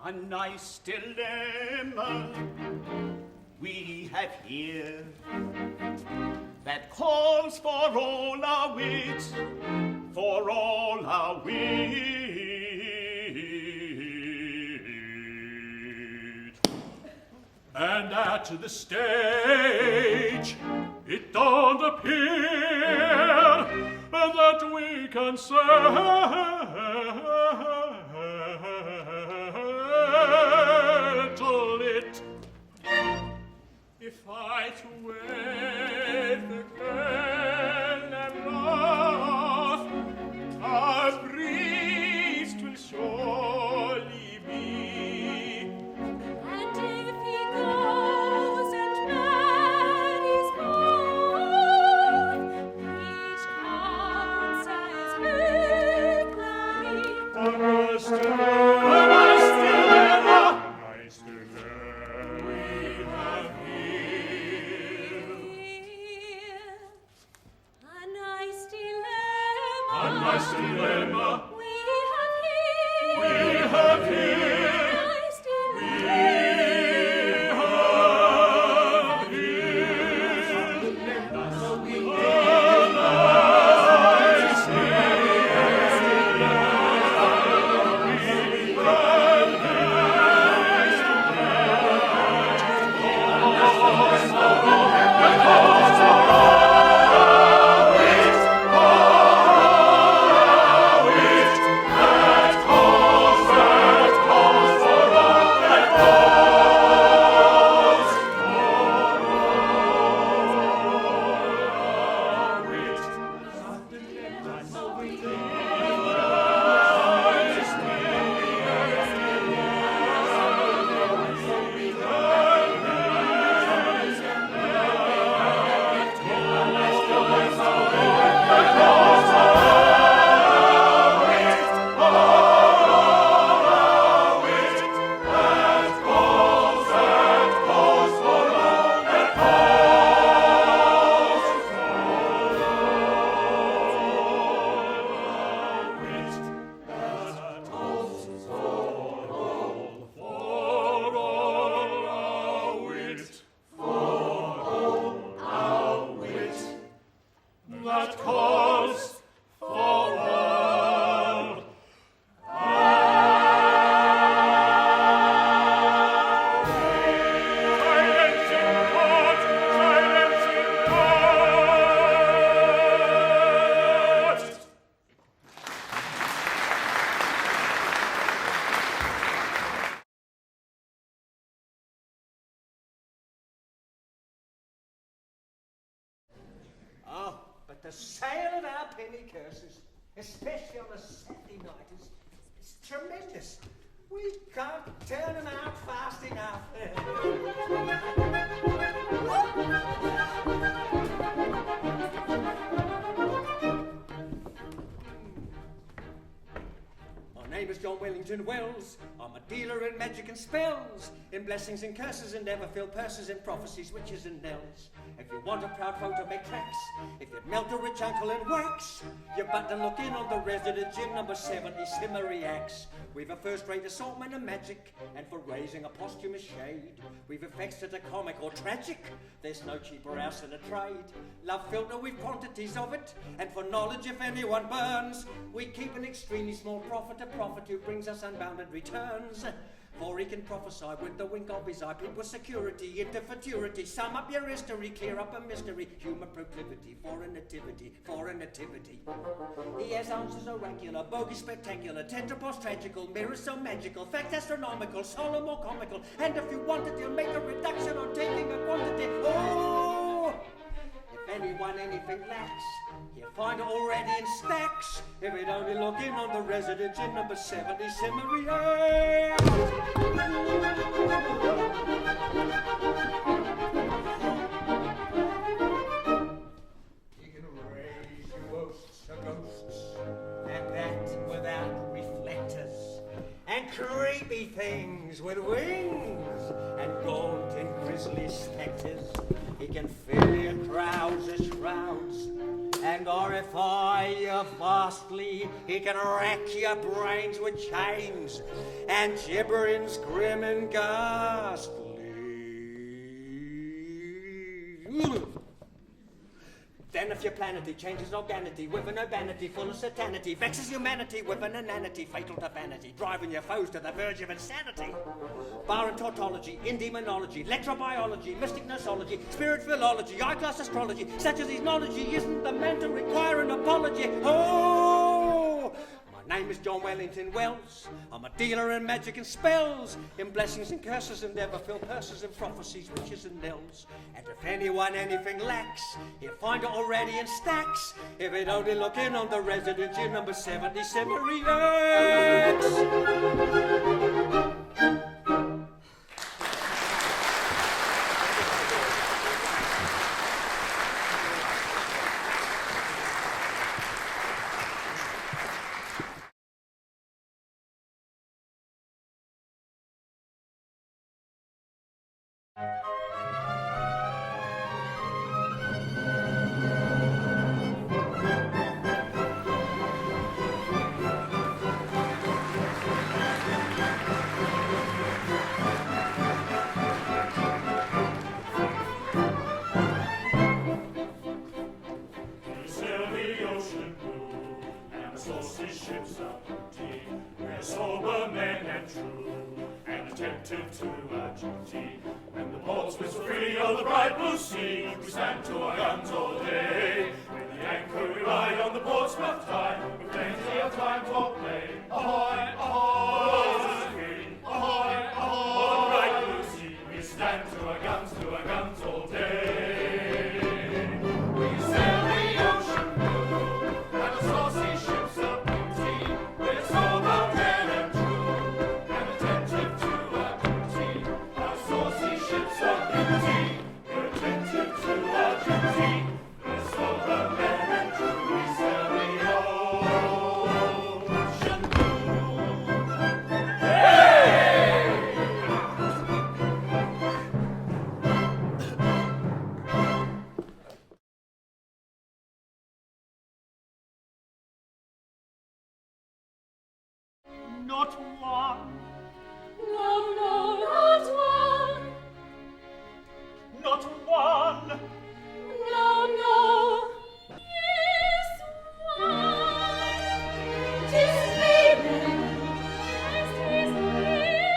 A nice dilemma we have here that calls for all our wit, for all our wit. And at the stage it don't appear that we can settle it. If I to wed the girl am lost, our priest will surely be. And if he goes and marries both, each counts as burglary. A nice dilemma we have here. A nice dilemma. A nice dilemma We have here. we have here. Nice dilemma. We have But the sale of our penny curses, especially on a Saturday night, is tremendous. We can't turn them out fast enough. My name is John Wellington Wells. I'm a dealer in magic and spells, in blessings and curses, and never fill purses in prophecies, witches and knells. If you want a proud photo, make tracks. If you'd melt a rich uncle in wax, you better look in on the resident gin number 70 Simmery Axe. We've a first-rate assortment of magic, and for raising a posthumous shade, we've effects that are comic or tragic. There's no cheaper house in the trade. Love filter, we've quantities of it, and for knowledge, if anyone burns, we keep an extremely small profit, a prophet who brings us unbounded returns. For he can prophesy with the wink of his eye, people security into futurity, sum up your history, clear up a mystery, human proclivity for a nativity, for a nativity. He has answers oracular, bogey spectacular, tetrapos tragical, mirrors so magical, facts astronomical, solemn or comical, and if you want it, he'll make a reduction on taking a quantity. Oh! If anyone anything lacks, he'll find it already in stacks. If he'd only log in on the residence in number 70 Simmery. You can raise your ghosts to ghosts, and that without reflectors, and creepy things with wings, and gaunt and grisly spectres. He can fill your crowds as shrouds, and glorify you vastly. He can rack your brains with chains and gibberings grim and ghastly. Then if your planety changes organity with an urbanity full of satanity, vexes humanity with an inanity fatal to vanity, driving your foes to the verge of insanity. Bar and tautology, in demonology, electrobiology, mystic nosology, spirit philology, high-class astrology, such as his knowledge isn't the man to require an apology. Oh! My name is John Wellington Wells. I'm a dealer in magic and spells, in blessings and curses, and never fill purses in prophecies, witches and knells. And if anyone anything lacks, he'll find it already in stacks, if he'd only look in on the residence in number 70 Seminary X. When the ports whistle free of the bright blue sea, we stand to our guns all day. With the anchor we ride on the Portsmouth tide, with plenty of time for play. Ahoy, ahoy, ahoy, ahoy, on the bright blue sea, we stand to our guns all day. We sail the ocean blue, and the saucy ships of beauty. We're sober men and true, and attentive to our duty. Our saucy ships of beauty, we're attentive to our duty. We're sober men and true, we sail the ocean blue. Hey! Not one, No, no, not one. not one. No, no. Yes, one. 'Tis maiden. Yes, 'tis Maiden.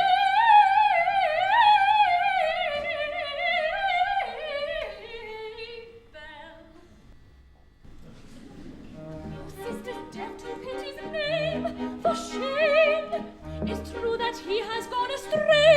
Oh, sisters, deaf to pity's name, for shame. It's true that he has gone astray.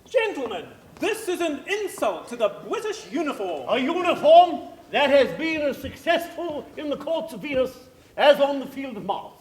Gentlemen, this is an insult to the British uniform. A uniform that has been as successful in the courts of Venus as on the field of Mars.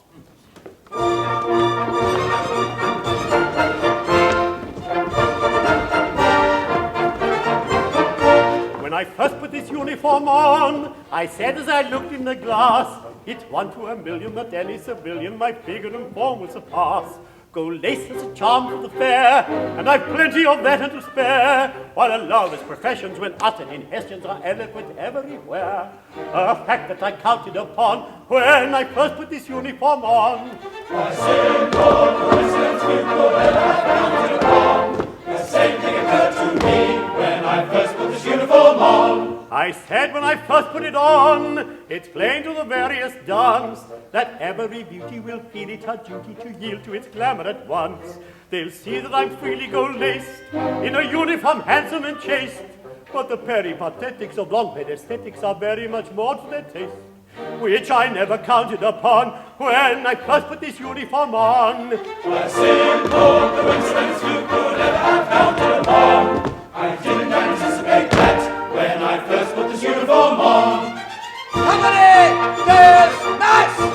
When I first put this uniform on, I said as I looked in the glass, it's 1 to 1,000,000 that any civilian my figure and form will surpass. Gold lace is a charm for the fair, and I've plenty of that and to spare, while a love is professions when uttered in hestions are eloquent everywhere. A fact that I counted upon when I first put this uniform on. A simple coincidence we could ever have counted upon. The same thing occurred to me when I first put this uniform on. I said when I first put it on, it's plain to the veriest dance that every beauty will feel it her duty to yield to its glamour at once. They'll see that I'm freely gold-laced, in a uniform handsome and chaste, but the peripatetics of long-haired aesthetics are very much more to their taste, which I never counted upon when I first put this uniform on. A simple coincidence you could ever have counted upon. I didn't anticipate that when I first put this uniform on. Company, dismiss!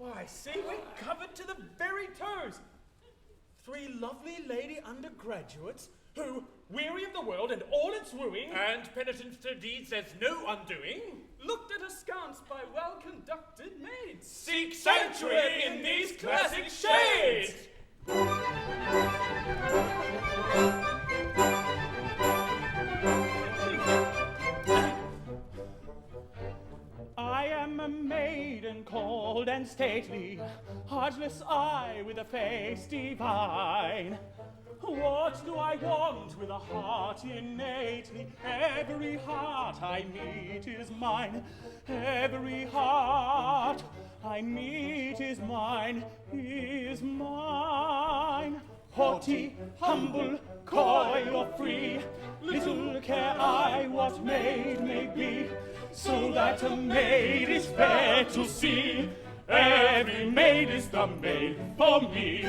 Why, see, we're covered to the very toes. 3 lovely lady undergraduates who, weary of the world and all its wooing, and penitence to deeds there's no undoing, Looked at askance by well-conducted maids. seek sanctuary in these classic shades. I am a maiden cold and stately, heartless I with a face divine. What do I want with a heart innately? Every heart I meet is mine. Every heart I meet is mine, is mine. Haughty, humble, coy or free, little care I what maid may be, so that a maid is fair to see. Every maid is the maid for me.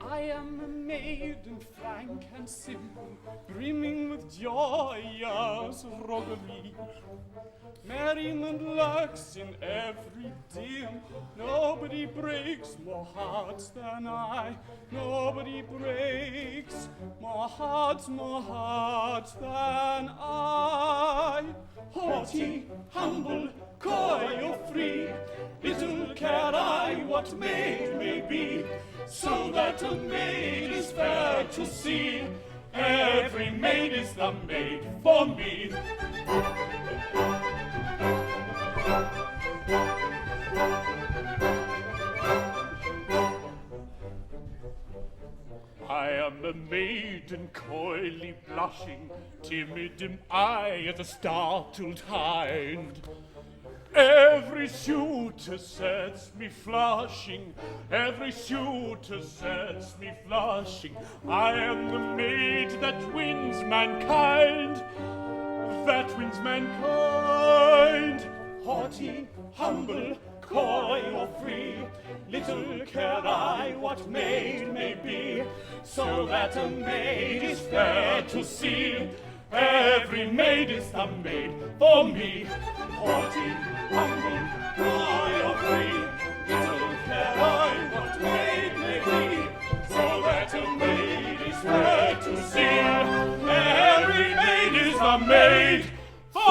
I am a maiden frank and simple, brimming with joyous roguery. Merriment lurks in every dim. Nobody breaks more hearts than I. Nobody breaks more hearts than I. Haughty, humble, coy or free, little care I what maid may be, so that a maid is fair to see. Every maid is the maid for me. I am a maiden coyly blushing, timid am I as a startled hind. Every suitor sets me flushing, every suitor sets me flushing. I am the maid that wins mankind, that wins mankind. Haughty, humble, coy or free, little care I what maid may be, so that a maid is fair to see. Every maid is the maid for me. Haughty, humble, coy or free, little care I what maid may be, so that a maid is fair to see. Every maid is the maid for me.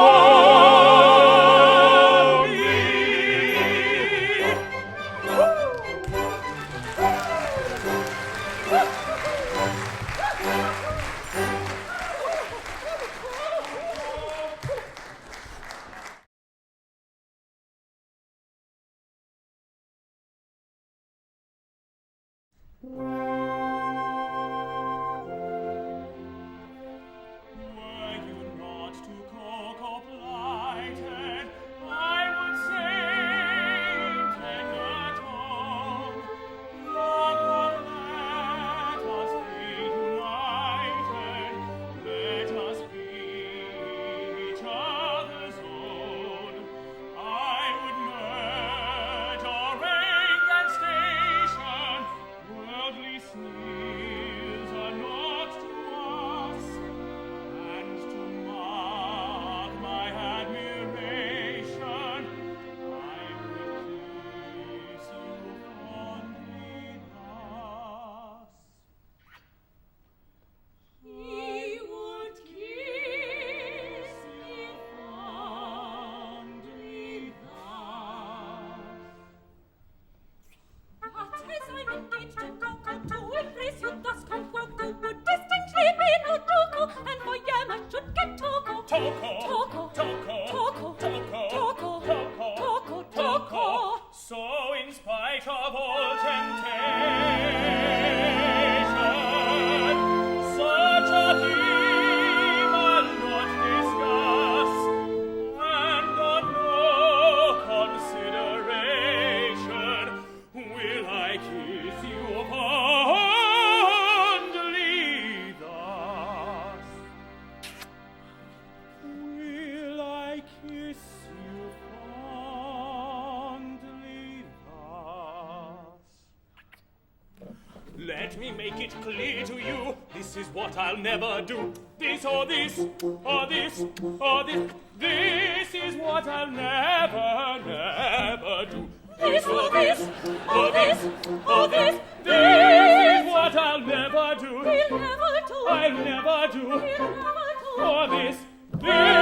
Let me make it clear to you, this is what I'll never do. This or this, or this, or this. This is what I'll never, never do. This or this, or this, or this. This is what I'll never do. We'll never do. I'll never do. We'll never do. Or this, this.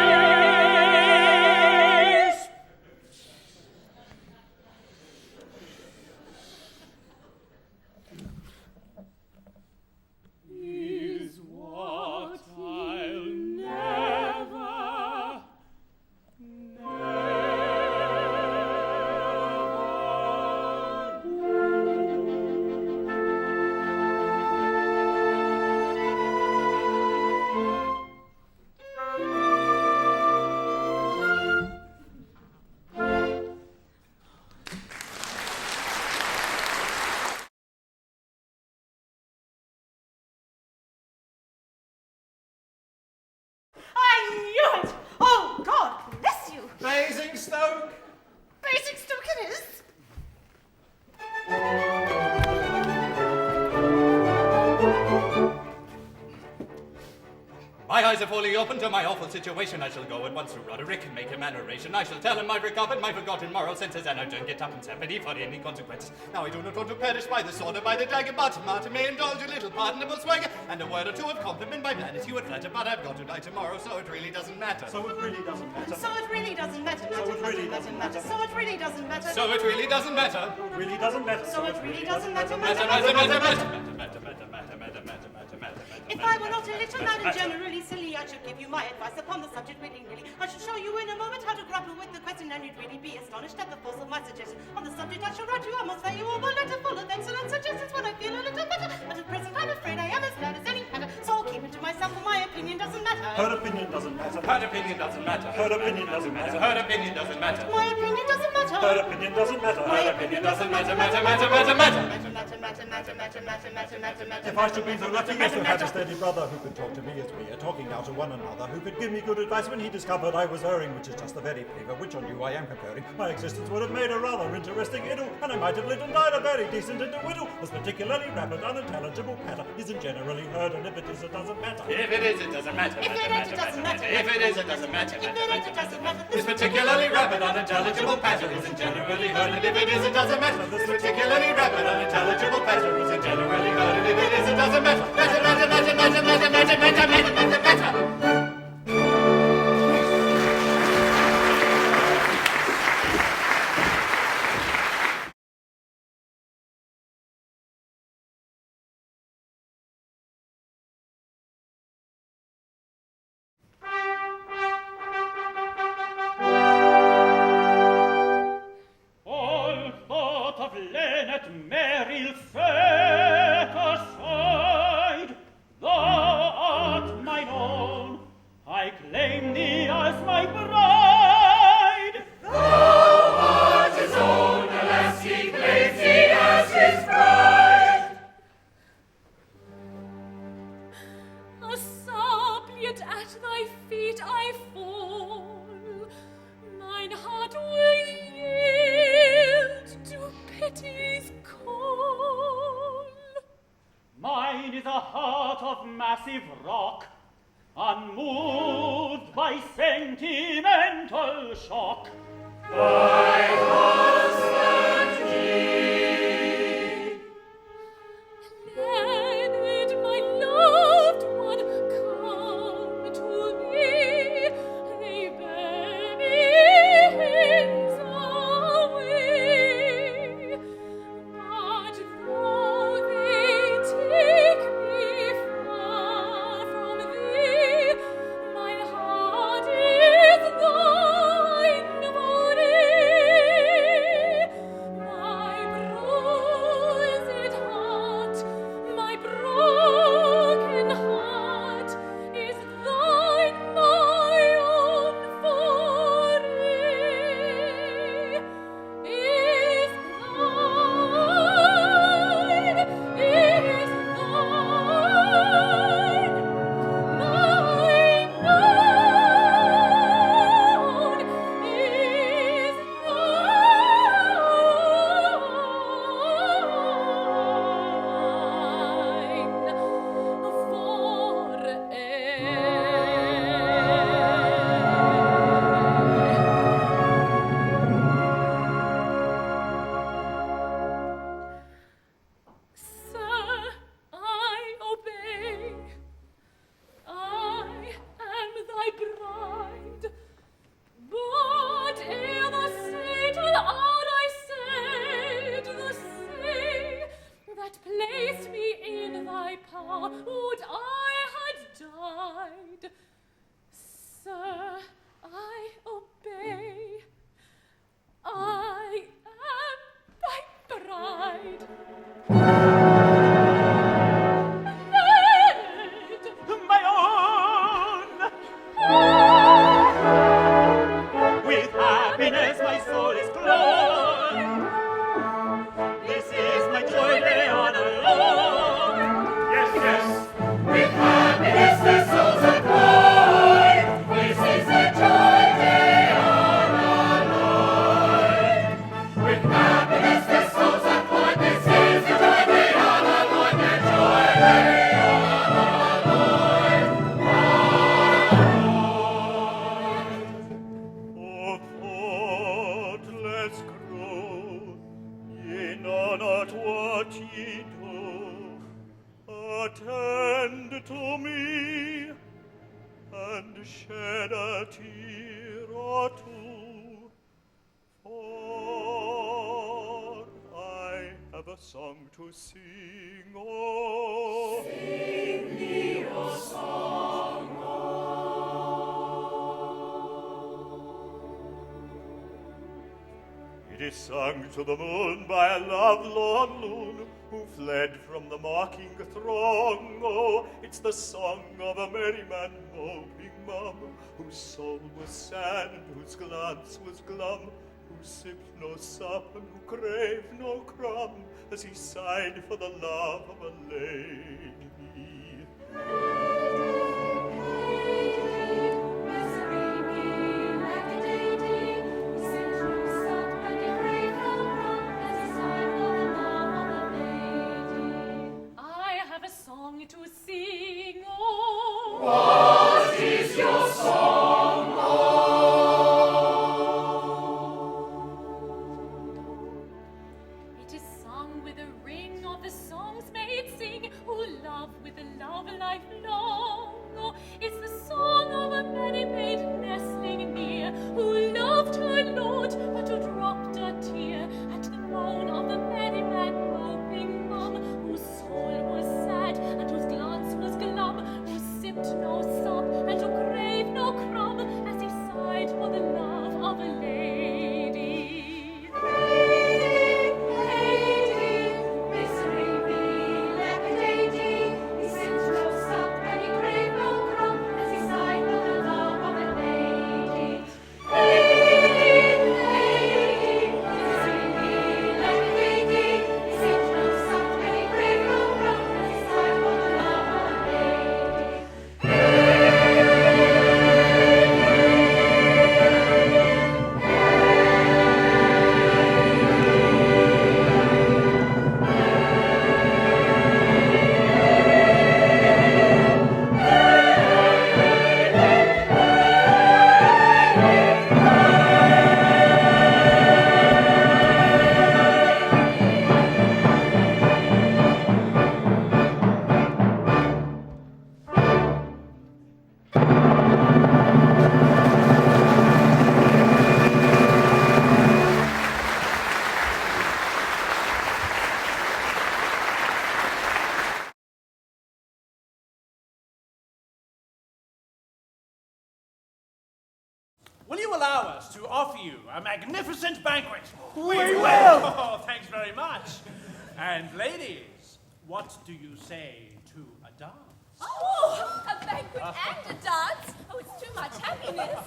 Is what I'll never, I knew it! Oh, God bless you! Basingstoke! Basingstoke it is! My eyes are fully open to my awful situation. I shall go at once to Roderick and make him an oration. I shall tell him I've recovered my forgotten moral senses, and I don't get up in sympathy for any consequences. Now I do not want to perish by the sword or by the dagger, but Martin may indulge a little pardonable swagger, and a word or two of compliment by vanity would flatter, but I've got to die tomorrow, so it really doesn't matter. So it really doesn't matter. So it really doesn't matter. So it really doesn't matter. So it really doesn't matter. So it really doesn't matter. Really doesn't matter. So it really doesn't matter. If I were not a little mad and generally silly, I should give you my advice upon the subject willingly. I should show you in a moment how to grapple with the question, and you'd really be astonished at the force of my suggestion. On the subject I shall write you a most valuable letter full of excellent suggestions when I feel a little better. But at present I'm afraid I am as bad as any hatter, so I'll keep it to myself, for my opinion doesn't matter. Her opinion doesn't matter. Her opinion doesn't matter. Her opinion doesn't matter. Her opinion doesn't matter. My opinion doesn't matter. Her opinion doesn't matter. My opinion doesn't matter. If I should be so lucky as to have a steady brother who could talk to me as we are talking now to one another, who could give me good advice when he discovered I was erring, which is just the very flavor which on you I am comparing, my existence would have made a rather interesting idyll, and I might have lived and died a very decent individual. This particularly rapid, unintelligible patter isn't generally heard, and if it is, it doesn't matter. If it is, it doesn't matter. If it ain't, it doesn't matter. If it is, it doesn't matter. If it ain't, it doesn't matter. This particularly rapid, unintelligible patter isn't generally heard, and if it is, it doesn't matter. This particularly rapid, unintelligible patter isn't generally heard, and if it is, it doesn't matter. Matter. All thought of Leonard Merryl set aside. Thou art mine own, I claim thee as my bride. Thou art his own, alas, he claims thee as his bride. A suppliant at thy feet I fall. Mine heart will yield to pity's call. Mine is a heart of massive rock, unmoved by sentimental shock. Thy husband he. Leonard, my loved one, come to me. They bear me hence away. But though they take me far from thee, my heart is thine forever. My own! With happiness my soul is glowing. This is my joy day on alone. Yes, yes, with happiness their souls are glowing. This is the joy day on our Lord. With happiness their souls are glowing. This is the joy day on our Lord. Their joy day on our Lord. Oh, thoughtless crow, ye know not what ye do. Attend to me, and shed a tear or two, for I have a song to sing. Oh, sing me your song, It is sung to the moon by a lovelorn loon who fled from the mocking throng. Oh, it's the song of a merry man moping mum, whose soul was sad and whose glance was glum, who sipped no sup and who craved no crumb, as he sighed for the love of a lady. To sing, oh. What is your song, oh? It is sung with a ring of the songs made sing, who love with a love lifelong. Oh, it's the song of a merry maiden nestling near, who loved her lord, but who dropped a tear at the moan of the merry man moping mum, whose soul was sad and whose glance was glum, who sipped no sup and who craved no crumb, as he sighed for the love of a lady. Lady, lady, Miss Lady, lady, he sipped no sup and he craved no crumb, as he sighed for the love of a lady. Lady, lady, Miss Lady, lady, he sipped no sup and he craved no crumb, as he sighed for the love of a lady. Will you allow us to offer you a magnificent banquet? We will! Oh, thanks very much. And ladies, what do you say to a dance? Oh, a banquet and a dance. Oh, it's too much happiness.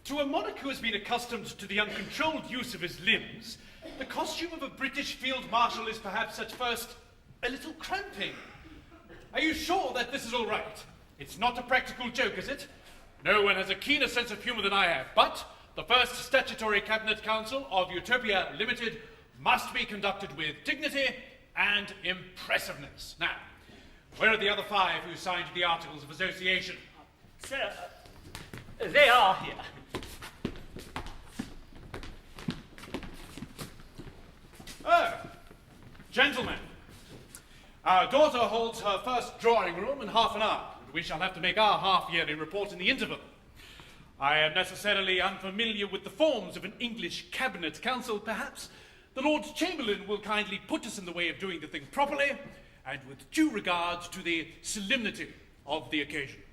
To a monarch who has been accustomed to the uncontrolled use of his limbs, the costume of a British field marshal is perhaps at first a little cramping. Are you sure that this is all right? It's not a practical joke, is it? No one has a keener sense of humour than I have, but the first statutory cabinet council of Utopia Limited must be conducted with dignity and impressiveness. Now, where are the other 5 who signed the Articles of Association? Sir, they are here. Oh, gentlemen, our daughter holds her first drawing room in half an hour, and we shall have to make our half-yearly report in the interval. I am necessarily unfamiliar with the forms of an English cabinet council, perhaps. The Lord Chamberlain will kindly put us in the way of doing the thing properly, and with due regard to the solemnity of the occasion.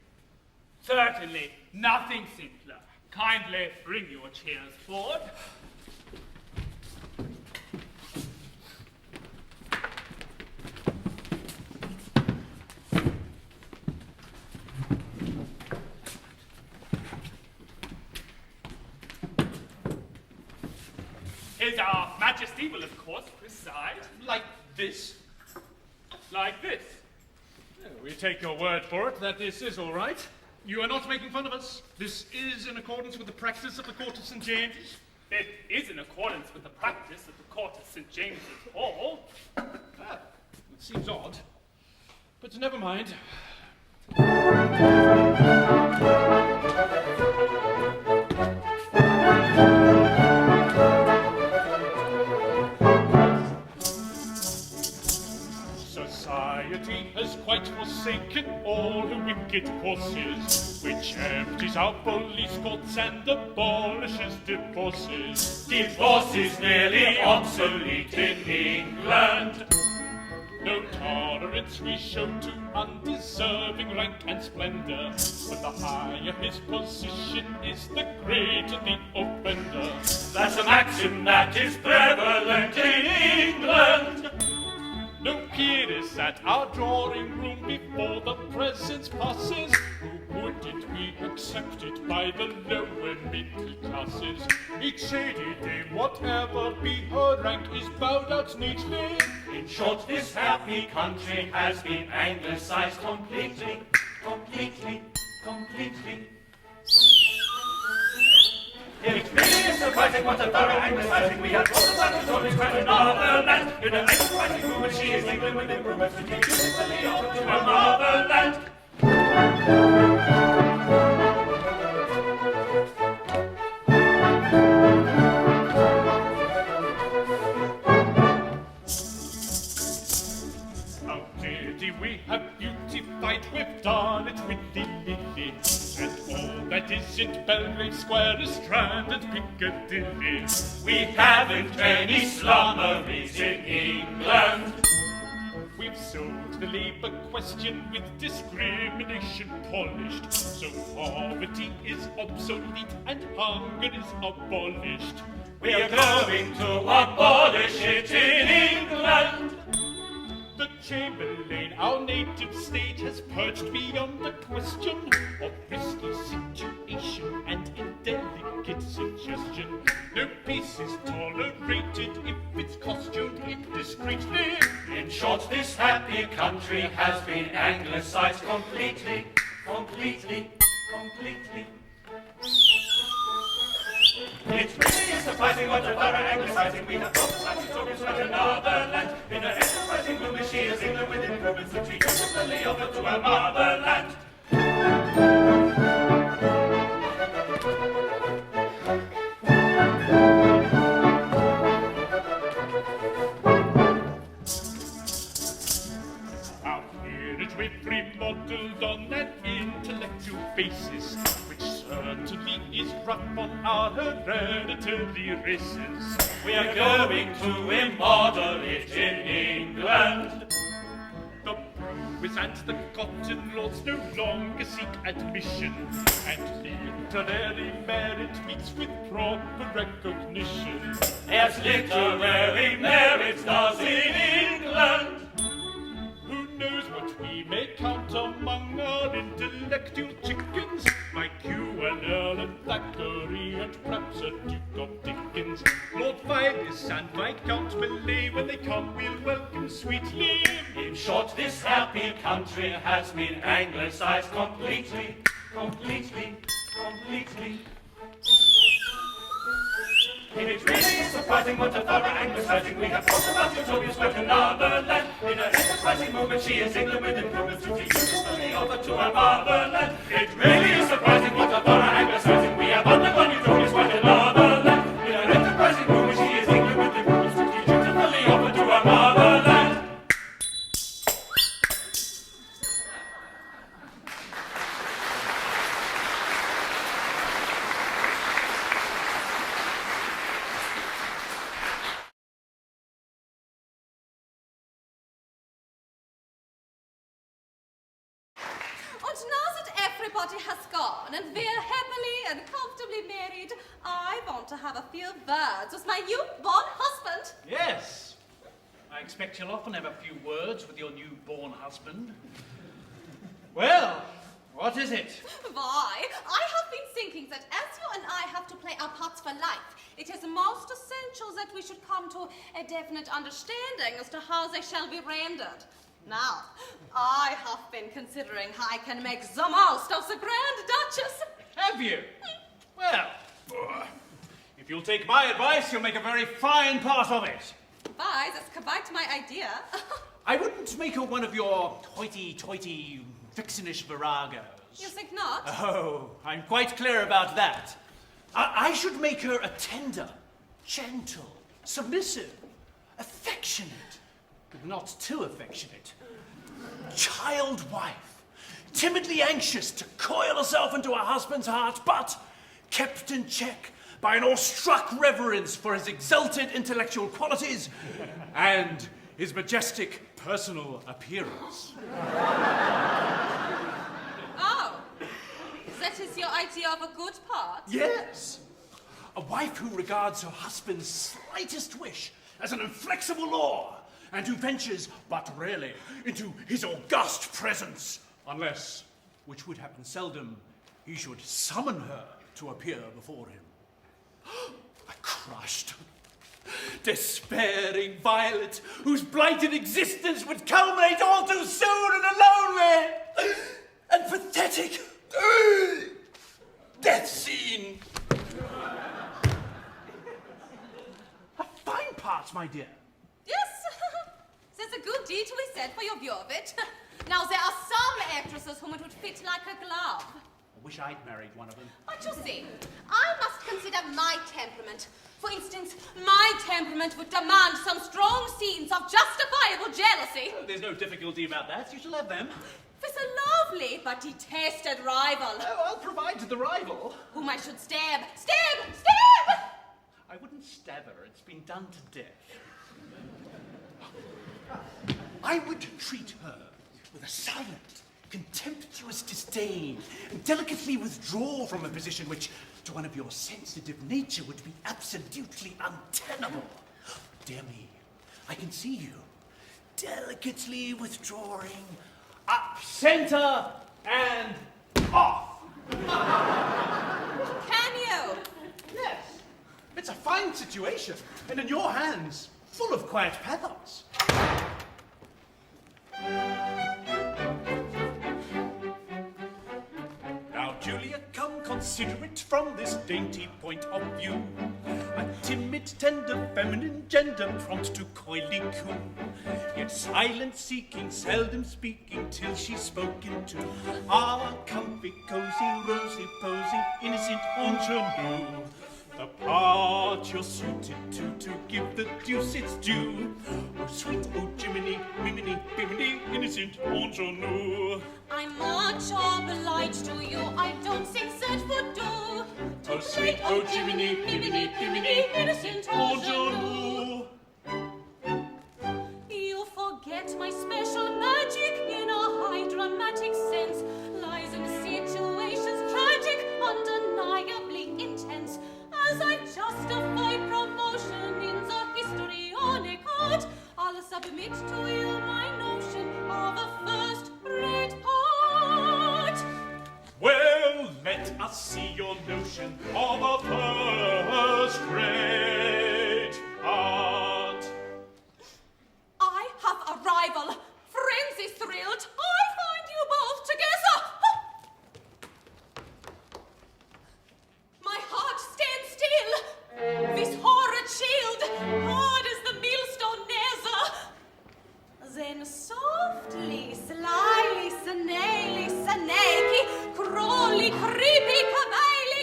Certainly, nothing simpler. Kindly bring your chairs forward. Our Majesty will, of course, preside. Like this? Like this. We take your word for it that this is all right. You are not making fun of us. This is in accordance with the practice of the Court of St. James's. It is in accordance with the practice of the Court of St. James's Hall. It seems odd, but never mind. Society has quite forsaken all her wicked courses, which empties out police courts and abolishes divorces. Divorce is nearly obsolete in England. No tolerance we show to undeserving rank and splendor, but the higher his position is, the greater the offender. That's a maxim that is prevalent in England. No peer is at our drawing room before the presence passes, who wouldn't be accepted by the lower middle classes. Each shady dame, whatever be her rank, is bowed out neatly. In short, this happy country has been anglicised completely. It really is surprising what a thorough anglicising we have brought about to Tories quite another land. In an anglicising movement, she is England with improvements to take beautifully over to her motherland. How dare we have beautified, we've done it willy-nilly, and all that isn't Belgrave Square is Strand and Piccadilly. We haven't any slummeries in England. We've solved the labour question with discrimination polished, so poverty is obsolete and hunger is abolished. We are going to abolish it in England. The Chamberlain, our native state, has purged beyond the question of risky situation and indelicate suggestion. No peace is tolerated if it's costumed indiscreetly. In short, this happy country has been anglicised completely. It really is surprising what a thorough anglicising we have brought to Tories quite another land. In an enterprising movement, she is England with improvements that she beautifully over to her motherland. Our peerage we've remodelled on an intellectual basis, which certainly is rough on our hereditary races. We are going to remodel it in England. The brewers and the cotton lords no longer seek admission, and literary merit meets with proper recognition. As literary merit does in England. Who knows what we may count among our intellectual chickens, like you and Earl and Thackeray Knight, perhaps a Duke of Dickens. Lord Vilas and Viscount Millay, when they come, we'll welcome sweetly. In short, this happy country has been anglicised completely. It really is surprising what a thorough anglicising we have thought about Utopia's work in another land. In an enterprising moment, she is England with improvements to teach us the offer to our motherland. It really is surprising what a thorough anglicising we have undergone Utopia's work in another land. In an enterprising moment, she is England with improvements to teach us the offer to our motherland. And now that everybody has gone and we're happily and comfortably married, I want to have a few words with my newborn husband. Yes. I expect you'll often have a few words with your newborn husband. Well, what is it? Why, I have been thinking that as you and I have to play our parts for life, it is most essential that we should come to a definite understanding as to how they shall be rendered. Now, I have been considering how I can make the most of the Grand Duchess. Have you? Well, if you'll take my advice, you'll make a very fine part of it. Why, that's quite my idea. I wouldn't make her one of your hoity-toity, vixenish viragos. You think not? Oh, I'm quite clear about that. I should make her a tender, gentle, submissive, affectionate, but not too affectionate, child wife, timidly anxious to coil herself into her husband's heart, but kept in check by an awestruck reverence for his exalted intellectual qualities and his majestic personal appearance. Oh, that is your idea of a good part? Yes. A wife who regards her husband's slightest wish as an inflexible law, and who ventures, but rarely, into his august presence, unless, which would happen seldom, he should summon her to appear before him. A crushed, despairing Violet, whose blighted existence would culminate all too soon in a lonely and pathetic death scene. A fine part, my dear. Yes, there's a good deal to be said for your view of it. Now, there are some actresses whom it would fit like a glove. I wish I'd married one of them. But you see, I must consider my temperament. For instance, my temperament would demand some strong scenes of justifiable jealousy. Oh, there's no difficulty about that. You shall have them. With a lovely but detested rival. Oh, I'll provide the rival. Whom I should stab. Stab! Stab! I wouldn't stab her. It's been done to death. I would treat her with a silent, contemptuous disdain, and delicately withdraw from a position which, to one of your sensitive nature, would be absolutely untenable. Dear me, I can see you, delicately withdrawing, up, center, and off. Can you? Yes. It's a fine situation, and in your hands, full of quiet pathos. Now, Julia, come consider it from this dainty point of view. A timid, tender, feminine gender, prompt to coyly coo, yet silent seeking, seldom speaking, till she's spoken to. Ah, comfy, cozy, rosy, posy, innocent ingenue. The part you're suited to give the deuce its due. Oh, sweet, oh, Jiminy, miminy, biminy, innocent ingenue. I'm much obliged to you, I don't think that would do. Oh, sweet, oh, Jiminy, miminy, biminy, innocent ingenue. You forget my special magic in a high dramatic sense lies in situations tragic, undeniably intense. As I justify promotion in the histrionic art, I'll submit to you my notion of a first-rate part. Well, let us see your notion of a such great art. I have a rival. Frenzy thrilled. I find you both together. My heart stands still. This horrid shield, hard as the millstone nether. Then softly, slyly, snaily, snaky, crawly, creepy,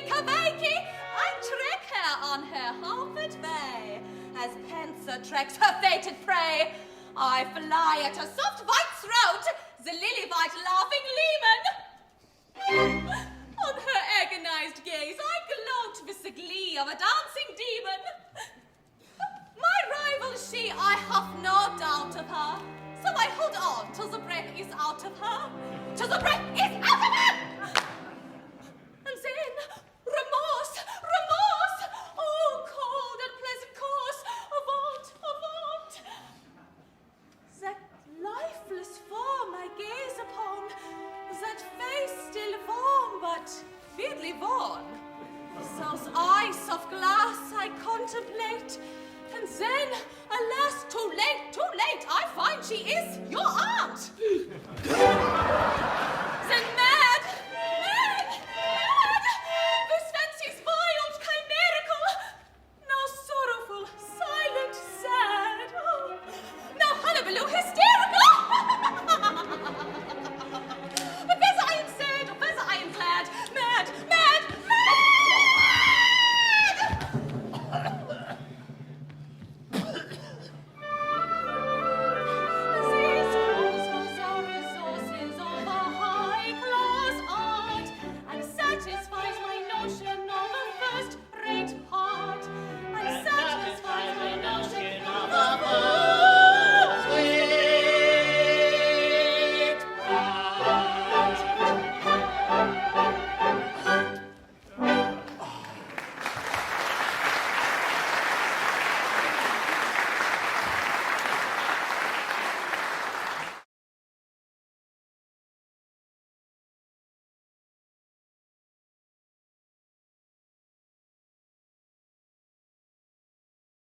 cavakey, I track her on her homeward way, as Panzer tracks her fated prey. I fly at her soft white throat, the lily-white laughing Leman. On her agonized gaze, I gloat with the glee of a dancing demon. My rival she, I have no doubt of her. So I hold on till the breath is out of her. Till the breath is out of her! And then, remorse, oh, cold and pleasant course, avaunt. That lifeless form I gaze upon, that face still warm but weirdly worn. Those eyes of glass I contemplate, and then, alas, too late, I find she is your aunt.